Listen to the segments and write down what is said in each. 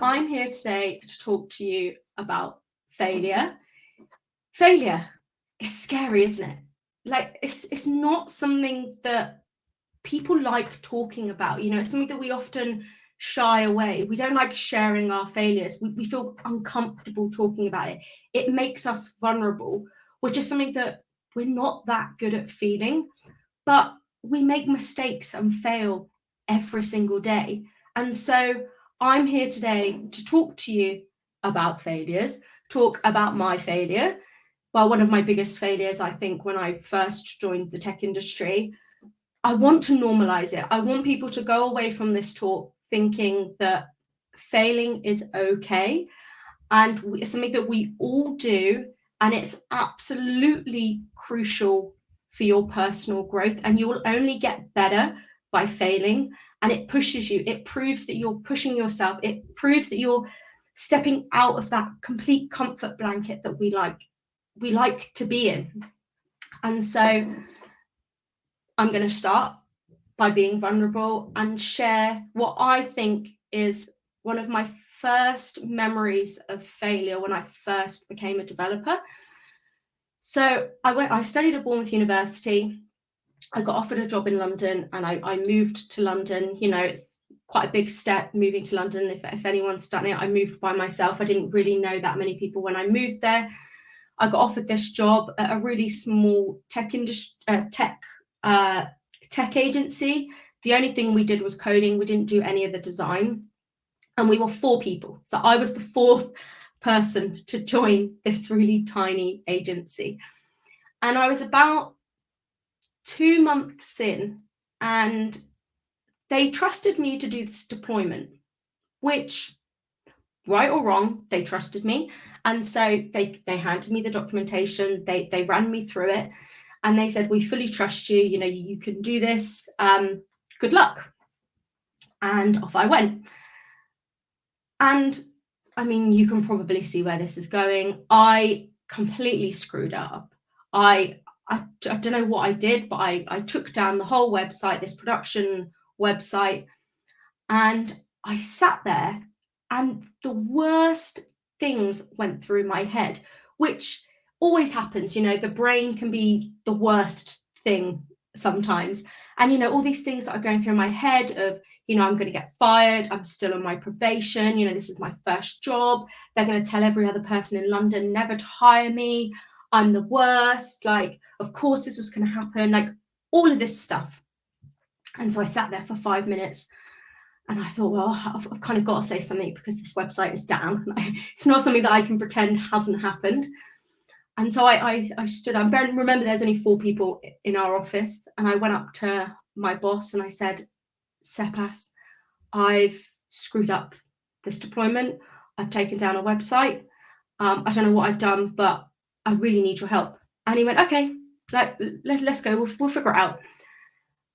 I'm here today to talk to you about failure. Failure is scary, isn't it? Like it's not something that people like talking about. You know, it's something that we often shy away. We don't like sharing our failures. We feel uncomfortable talking about it. It makes us vulnerable, which is something that we're not that good at feeling. But we make mistakes and fail every single day. And so I'm here today to talk to you about failures, talk about my failure. Well, one of my biggest failures, I think, when I first joined the tech industry. I want to normalize it. I want people to go away from this talk thinking that failing is okay and it's something that we all do, and it's absolutely crucial for your personal growth, and you will only get better by failing. And it pushes you, it proves that you're pushing yourself, it proves that you're stepping out of that complete comfort blanket that we like to be in. And so I'm going to start by being vulnerable and share what I think is one of my first memories of failure when I first became a developer. So I studied at Bournemouth University. I got offered a job in London and I moved to London. You know, it's quite a big step moving to London. If anyone's done it, I moved by myself. I didn't really know that many people when I moved there. I got offered this job at a really small tech agency. The only thing we did was coding. We didn't do any of the design. And we were 4 people. So I was the 4th person to join this really tiny agency. And I was about 2 months in, and they trusted me to do this deployment, which, right or wrong, they trusted me. And so they handed me the documentation, they ran me through it, and they said, we fully trust you, you know, you can do this, good luck. And off I went. And I mean, you can probably see where this is going. I completely screwed up. I don't know what I did, but I took down the whole website, this production website, and I sat there and the worst things went through my head, which always happens. You know, the brain can be the worst thing sometimes. And, you know, all these things that are going through my head of, you know, I'm going to get fired. I'm still on my probation. You know, this is my first job. They're going to tell every other person in London never to hire me. I'm the worst. Like, of course this was going to happen. Like, all of this stuff. And so I sat there for 5 minutes and I thought, well, I've kind of got to say something because this website is down. It's not something that I can pretend hasn't happened. And so I stood up. Remember, there's only 4 people in our office. And I went up to my boss and I said, Sepas, I've screwed up this deployment. I've taken down a website. I don't know what I've done, but I really need your help. And he went, okay, let's go. We'll figure it out.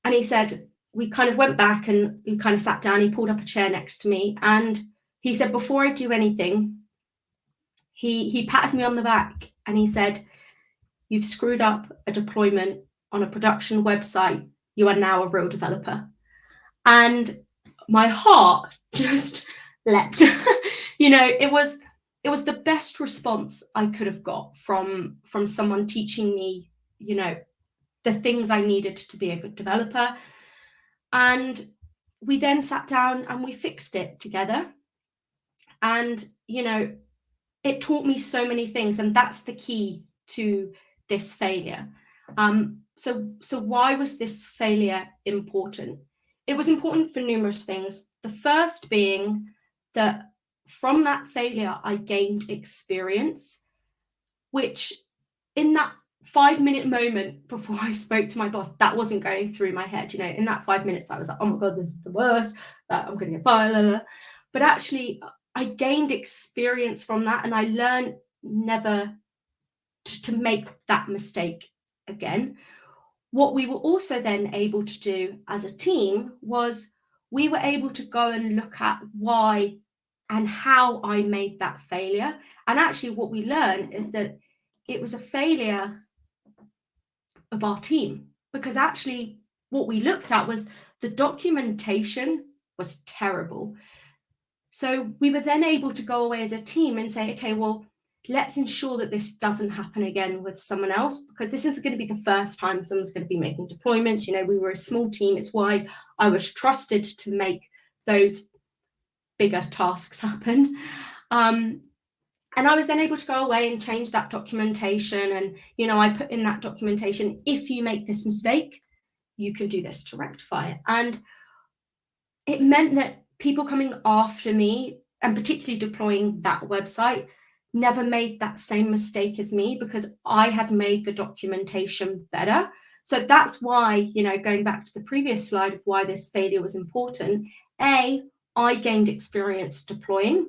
And he said, we kind of went back and we kind of sat down. He pulled up a chair next to me and he said, before I do anything, he patted me on the back and he said, you've screwed up a deployment on a production website. You are now a real developer. And my heart just leapt. You know, it was the best response I could have got from someone teaching me, you know, the things I needed to be a good developer. And we then sat down and we fixed it together. And, you know, it taught me so many things, and that's the key to this failure. So why was this failure important? It was important for numerous things. The first being that from that failure, I gained experience, which in that 5-minute moment before I spoke to my boss, that wasn't going through my head. You know, in that 5 minutes, I was like, oh my God, this is the worst, I'm going to get fired. Blah, blah, blah. But actually, I gained experience from that, and I learned never to make that mistake again. What we were also then able to do as a team was we were able to go and look at why and how I made that failure. And actually what we learned is that it was a failure of our team, because actually what we looked at was the documentation was terrible. So we were then able to go away as a team and say, okay, well, let's ensure that this doesn't happen again with someone else, because this is going to be the first time someone's going to be making deployments. We were a small team. It's why I was trusted to make those bigger tasks happen. And I was then able to go away and change that documentation. And, I put in that documentation, if you make this mistake, you can do this to rectify it. And it meant that people coming after me, and particularly deploying that website, never made that same mistake as me, because I had made the documentation better. So that's why, going back to the previous slide of why this failure was important, I gained experience deploying,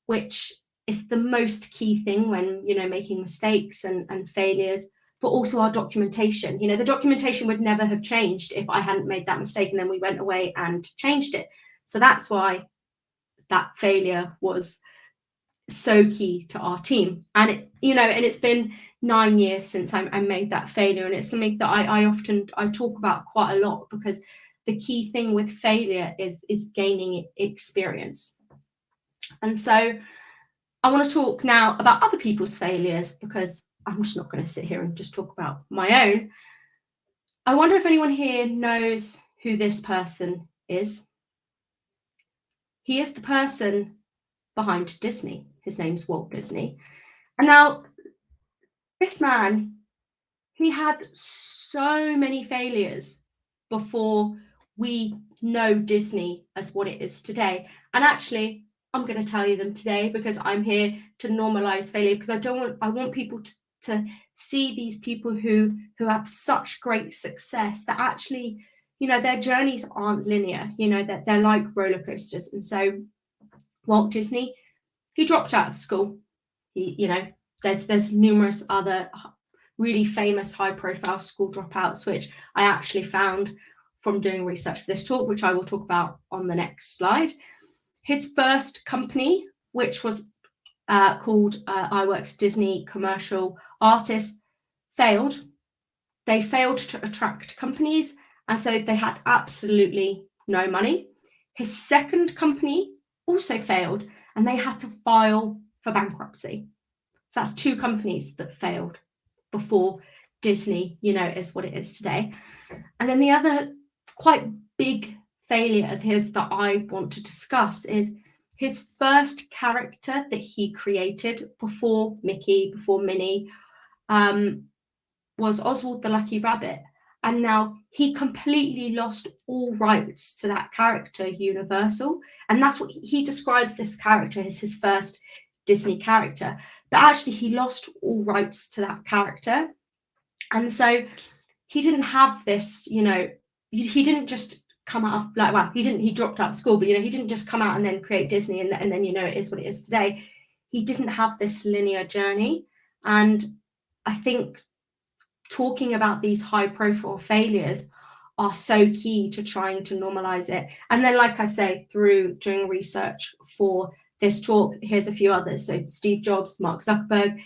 which is the most key thing when, making mistakes and failures, but also our documentation. The documentation would never have changed if I hadn't made that mistake and then we went away and changed it. So that's why that failure was so key to our team. And and it's been 9 years since I made that failure, and it's something that I talk about quite a lot, because the key thing with failure is gaining experience. And so I want to talk now about other people's failures, because I'm just not going to sit here and just talk about my own. I wonder if anyone here knows who this person is. He is the person behind Disney. His name's Walt Disney. And now, this man, he had so many failures before we know Disney as what it is today. And actually, I'm going to tell you them today, because I'm here to normalize failure, because I want people to see these people who have such great success, that actually, their journeys aren't linear, that they're like roller coasters. And so Walt Disney, he dropped out of school. There's numerous other really famous high profile school dropouts, which I actually found from doing research for this talk, which I will talk about on the next slide. His first company, which was called iWorks Disney Commercial Artists, failed. They failed to attract companies, and so they had absolutely no money. His second company also failed, and they had to file for bankruptcy. So that's 2 companies that failed before Disney, is what it is today. And then the other quite big failure of his that I want to discuss is his first character that he created before Mickey, before Minnie, was Oswald the Lucky Rabbit. And now he completely lost all rights to that character, Universal. And that's what he describes this character as, his first Disney character. But actually, he lost all rights to that character. And so he didn't have this, he didn't just come out of, he dropped out of school, but, he didn't just come out and then create Disney and then, it is what it is today. He didn't have this linear journey. And I think talking about these high profile failures are so key to trying to normalize it. And then, like I say, through doing research for this talk, here's a few others. So Steve Jobs, Mark Zuckerberg,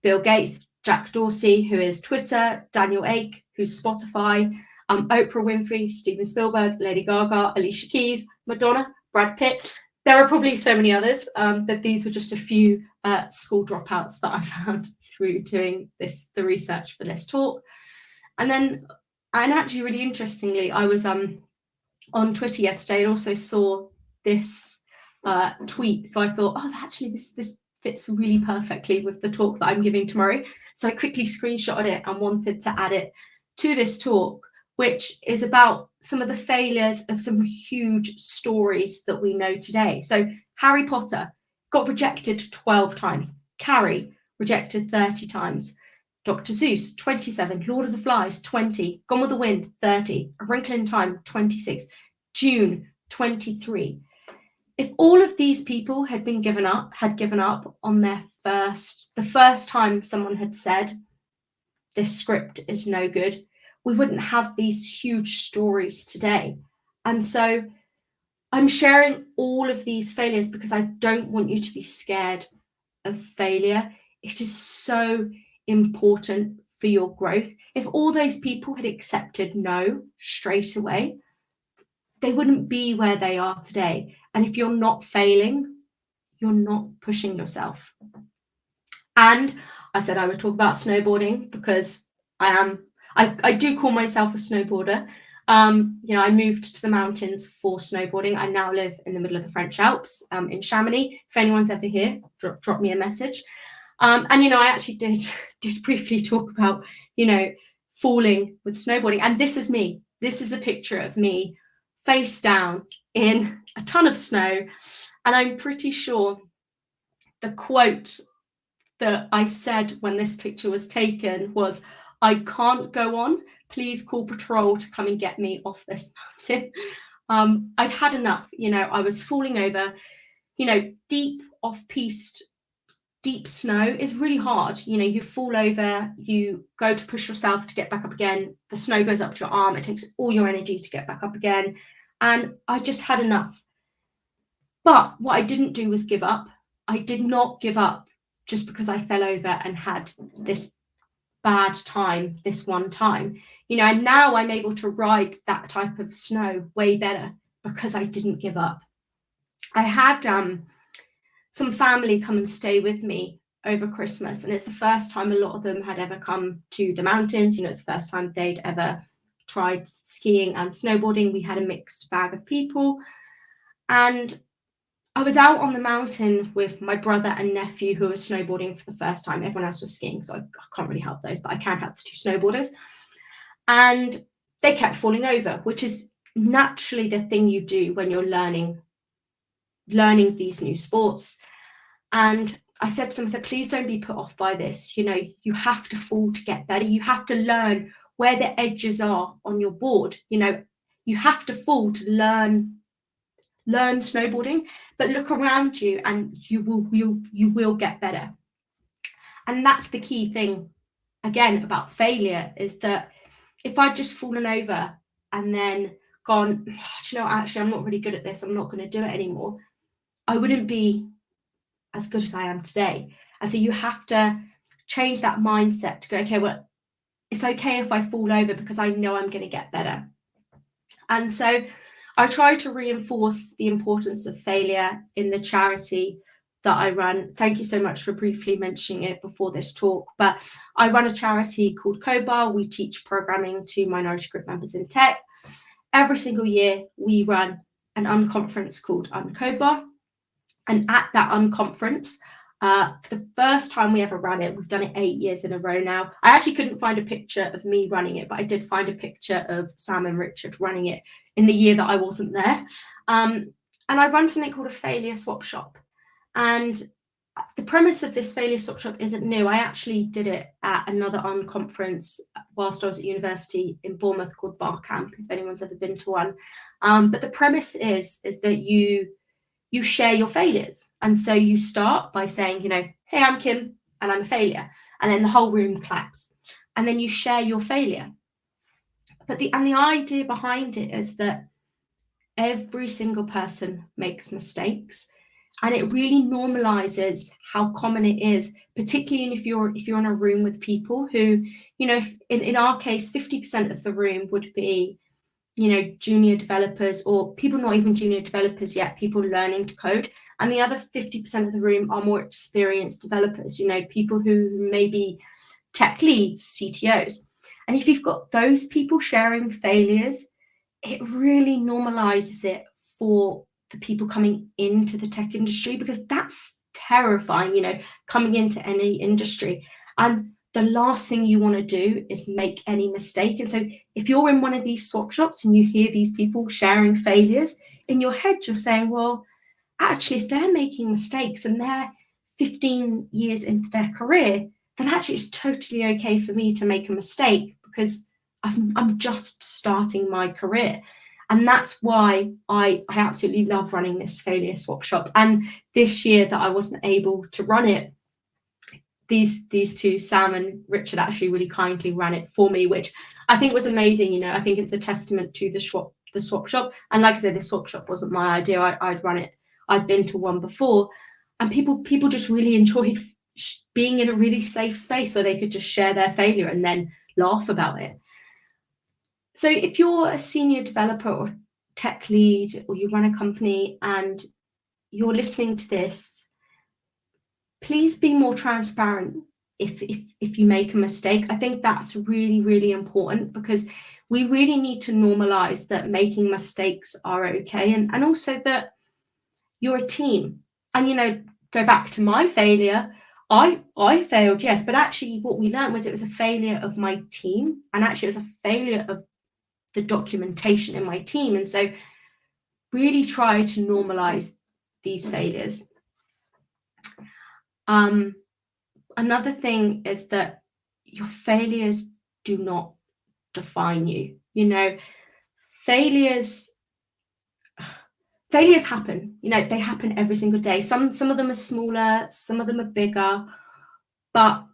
Bill Gates, Jack Dorsey, who is Twitter, Daniel Ek, who's Spotify, Oprah Winfrey, Steven Spielberg, Lady Gaga, Alicia Keys, Madonna, Brad Pitt. There are probably so many others, but these were just a few school dropouts that I found through doing the research for this talk. And actually, really interestingly, I was on Twitter yesterday and also saw this tweet. So I thought, actually, this fits really perfectly with the talk that I'm giving tomorrow. So I quickly screenshotted it and wanted to add it to this talk, which is about some of the failures of some huge stories that we know today. So Harry Potter got rejected 12 times. Carrie rejected 30 times. Dr. Seuss, 27. Lord of the Flies, 20. Gone with the Wind, 30. A Wrinkle in Time, 26. June, 23. If all of these people had given up on the first time someone had said, this script is no good, we wouldn't have these huge stories today. And so I'm sharing all of these failures because I don't want you to be scared of failure. It is so important for your growth. If all those people had accepted no straight away, they wouldn't be where they are today. And if you're not failing, you're not pushing yourself. And I said I would talk about snowboarding because I do call myself a snowboarder. I moved to the mountains for snowboarding. I now live in the middle of the French Alps, in Chamonix. If anyone's ever here, drop me a message. And I actually did briefly talk about, falling with snowboarding. And this is me. This is a picture of me face down in a ton of snow. And I'm pretty sure the quote that I said when this picture was taken was, "I can't go on. Please call patrol to come and get me off this mountain." I'd had enough. I was falling over. Deep off-piste, deep snow is really hard. You fall over, you go to push yourself to get back up again. The snow goes up to your arm. It takes all your energy to get back up again. And I just had enough. But what I didn't do was give up. I did not give up just because I fell over and had this bad time this one time. And now I'm able to ride that type of snow way better because I didn't give up. I had some family come and stay with me over Christmas, and it's the first time a lot of them had ever come to the mountains. It's the first time they'd ever tried skiing and snowboarding. We had a mixed bag of people, and I was out on the mountain with my brother and nephew who were snowboarding for the first time. Everyone else was skiing, so I can't really help those, but I can help the two snowboarders. And they kept falling over, which is naturally the thing you do when you're learning these new sports. And I said to them, please don't be put off by this. You have to fall to get better. You have to learn where the edges are on your board. You have to fall to learn snowboarding, but look around you and you will get better. And that's the key thing again about failure, is that if I'd just fallen over and then gone, actually I'm not really good at this, I'm not going to do it anymore, I wouldn't be as good as I am today. And so you have to change that mindset to go, okay, well, it's okay if I fall over because I know I'm going to get better. And so I try to reinforce the importance of failure in the charity that I run. Thank you so much for briefly mentioning it before this talk, but I run a charity called COBAR. We teach programming to minority group members in tech. Every single year we run an unconference called UnCOBAR. And at that unconference, for the first time we ever ran it, we've done it 8 years in a row now. I actually couldn't find a picture of me running it, but I did find a picture of Sam and Richard running it in the year that I wasn't there. And I run something called a failure swap shop. And the premise of this failure swap shop isn't new. I actually did it at another unconference whilst I was at university in Bournemouth called Bar Camp, if anyone's ever been to one. But the premise is that you share your failures. And so you start by saying, hey, I'm Kim and I'm a failure. And then the whole room claps. And then you share your failure. But the idea behind it is that every single person makes mistakes. And it really normalizes how common it is, particularly if you're in a room with people who, in our case, 50% of the room would be junior developers, or people not even junior developers yet, people learning to code. And the other 50% of the room are more experienced developers, people who may be tech leads, CTOs. And if you've got those people sharing failures, it really normalizes it for the people coming into the tech industry, because that's terrifying, coming into any industry. And the last thing you want to do is make any mistake. And so if you're in one of these swap shops and you hear these people sharing failures, in your head, you're saying, well, actually, if they're making mistakes and they're 15 years into their career, then actually it's totally okay for me to make a mistake, because I'm just starting my career. And that's why I absolutely love running this failure swap shop. And this year that I wasn't able to run it, these two, Sam and Richard, actually really kindly ran it for me, which I think was amazing. I think it's a testament to the swap shop. And like I said, this swap shop wasn't my idea. I'd run it. I'd been to one before, and people just really enjoyed being in a really safe space where they could just share their failure and then laugh about it. So if you're a senior developer, or tech lead or you run a company and you're listening to this, please be more transparent if you make a mistake. I think that's really, really important, because we really need to normalize that making mistakes are okay, and also that you're a team. And, you know, go back to my failure. I failed, yes, but actually what we learned was it was a failure of my team, and actually it was a failure of the documentation in my team. And so really try to normalize these failures. Another thing is that your failures do not define you. You know, failures happen. You know, they happen every single day. Some of them are smaller, some of them are bigger, but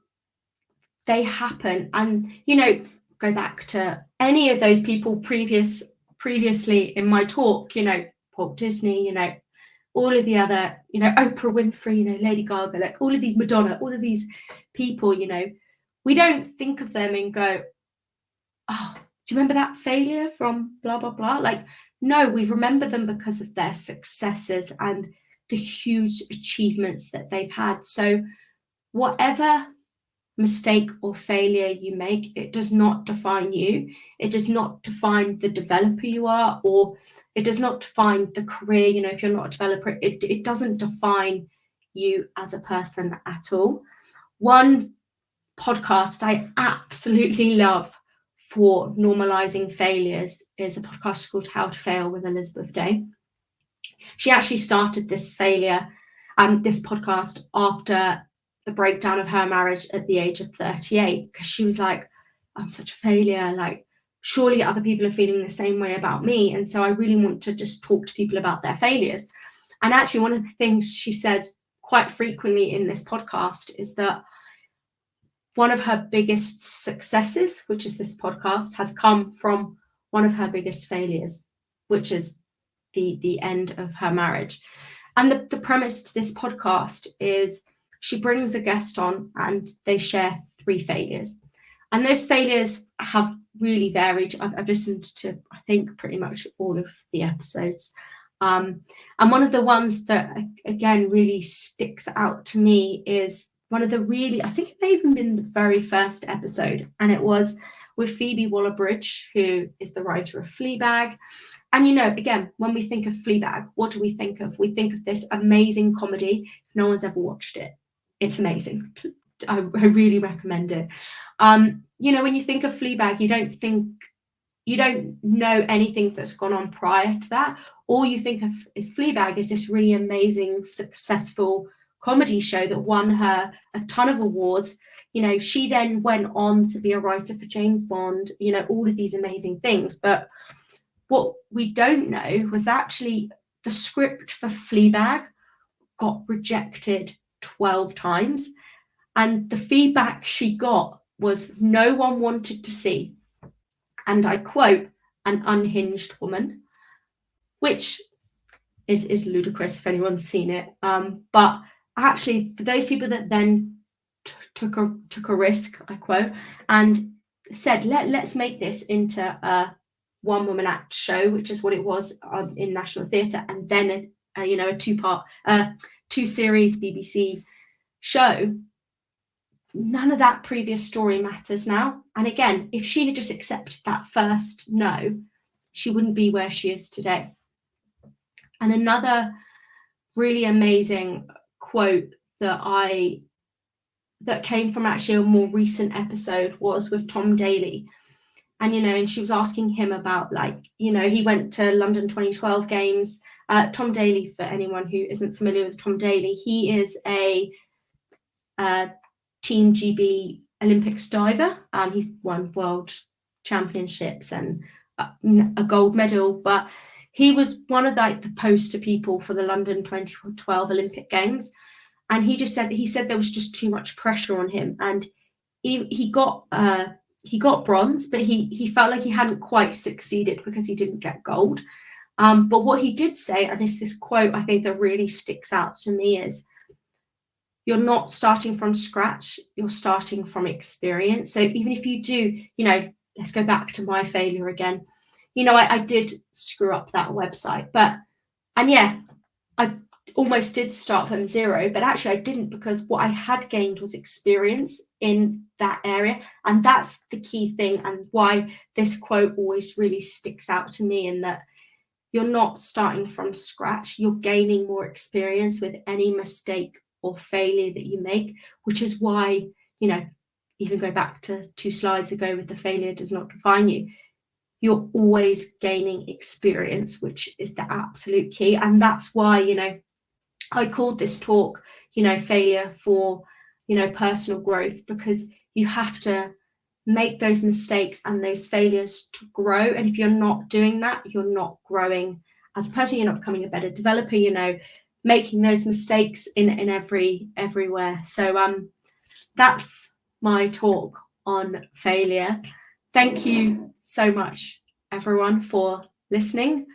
they happen. And, you know, go back to any of those people previously in my talk, you know, Walt Disney, you know, all of the other, you know, Oprah Winfrey, you know, Lady Gaga, like all of these, Madonna, all of these people, you know, we don't think of them and go, oh, do you remember that failure from blah, blah, blah? Like, no, we remember them because of their successes and the huge achievements that they've had. So whatever mistake or failure you make, it does not define you. It does not define the developer you are, or it does not define the career. You know, if you're not a developer, it doesn't define you as a person at all. One podcast I absolutely love for normalizing failures is a podcast called How to Fail with Elizabeth Day. She actually started this this podcast after the breakdown of her marriage at the age of 38, because she was like, I'm such a failure, like surely other people are feeling the same way about me, and so I really want to just talk to people about their failures. And actually one of the things she says quite frequently in this podcast is that one of her biggest successes, which is this podcast, has come from one of her biggest failures, which is the end of her marriage. And the premise to this podcast is she brings a guest on and they share 3 failures. And those failures have really varied. I've listened to, I think, pretty much all of the episodes. And one of the ones that, again, really sticks out to me is one of the really, I think it may even been the very first episode. And it was with Phoebe Waller-Bridge, who is the writer of Fleabag. And, you know, again, when we think of Fleabag, what do we think of? We think of this amazing comedy. If no one's ever watched it, it's amazing. I really recommend it. You know, when you think of Fleabag, you don't know anything that's gone on prior to that. All you think of is Fleabag is this really amazing, successful comedy show that won her a ton of awards. You know, she then went on to be a writer for James Bond, you know, all of these amazing things. But what we don't know was actually the script for Fleabag got rejected 12 times. And the feedback she got was no one wanted to see, and I quote, an unhinged woman, which is ludicrous if anyone's seen it. But actually, for those people that then took a risk, I quote, and said, let's make this into a one-woman act show, which is what it was in National Theatre, and then a 2-part, 2-series BBC show. None of that previous story matters now. And again, if she had just accepted that first no, she wouldn't be where she is today. And another really amazing quote that came from actually a more recent episode was with Tom Daley. And, you know, and she was asking him about, like, you know, he went to London 2012 games. Tom Daley, for anyone who isn't familiar with Tom Daley, he is a Team GB Olympics diver. He's won world championships and a gold medal, but he was one of the poster people for the London 2012 Olympic Games. And he said there was just too much pressure on him, and he got bronze, but he felt like he hadn't quite succeeded because he didn't get gold. But what he did say, and it's this quote I think that really sticks out to me, is, you're not starting from scratch, you're starting from experience. So even if you do, you know, let's go back to my failure again. I did screw up that website, and yeah, I almost did start from zero, but actually I didn't, because what I had gained was experience in that area. And that's the key thing, and why this quote always really sticks out to me, in that you're not starting from scratch, you're gaining more experience with any mistake or failure that you make, which is why, even go back to 2 slides ago with the failure does not define you. You're always gaining experience, which is the absolute key. And that's why, I called this talk, failure for, personal growth, because you have to make those mistakes and those failures to grow. And if you're not doing that, you're not growing as a person, you're not becoming a better developer, making those mistakes in everywhere. So that's my talk on failure. Thank you so much, everyone, for listening.